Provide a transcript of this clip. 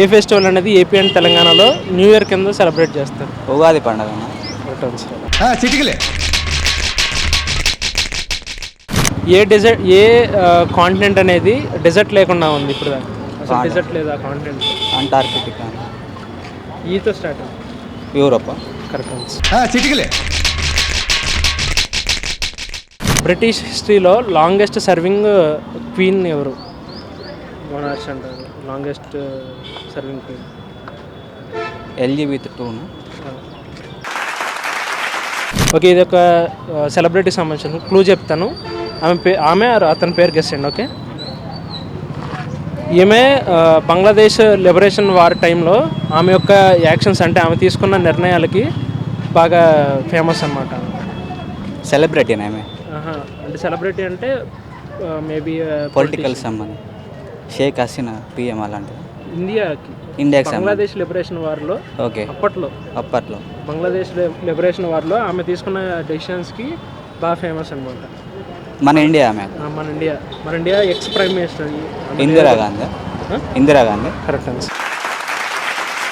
ఏ festival అనేది AP and తెలంగాణలో new year కింద సెలబ్రేట్ చేస్తారు? ఉగాది పండుగ. చిటికలే. ఏ కాంటినెంట్ అనేది డెజర్ట్ లేకుండా ఉంది ఇప్పుడు దాకా? అసలు డెజర్ట్ లేదా కాంటినెంట్? అంటార్కిటికా. ఈతో స్టార్ట్. యూరోపా. Correct answer. చిటికలే. బ్రిటిష్ హిస్టరీలో లాంగెస్ట్ సర్వింగ్ క్వీన్ ఎవరు? మోనార్చ్ అంటారు. Longest serving queen LGBT2. Okay, ఇది ఒక సెలబ్రిటీ సంబంధించిన క్లూ చెప్తాను. ఆమె అతని పేరు గెస్ చేయండి. ఓకే, ఈమె బంగ్లాదేశ్ లిబరేషన్ వార్ టైంలో ఆమె యొక్క యాక్షన్స్ అంటే ఆమె తీసుకున్న నిర్ణయాలకి బాగా ఫేమస్ అన్నమాట. సెలబ్రిటీ ఆమె? అంటే సెలబ్రిటీ అంటే మేబీ పొలిటికల్ సంబంధం. షేక్ హసీనా PM అలాంటిది. ఇండియాకి బంగ్లాదేశ్ లిబరేషన్ వార్లో. ఓకే. అప్పట్లో బంగ్లాదేశ్ లిబరేషన్ వార్లో ఆమె తీసుకున్న డెసిషన్స్కి బాగా ఫేమస్ అనమాట. మన ఇండియా ఆమె? మన India X prime minister Indira Gandhi. Correct answer.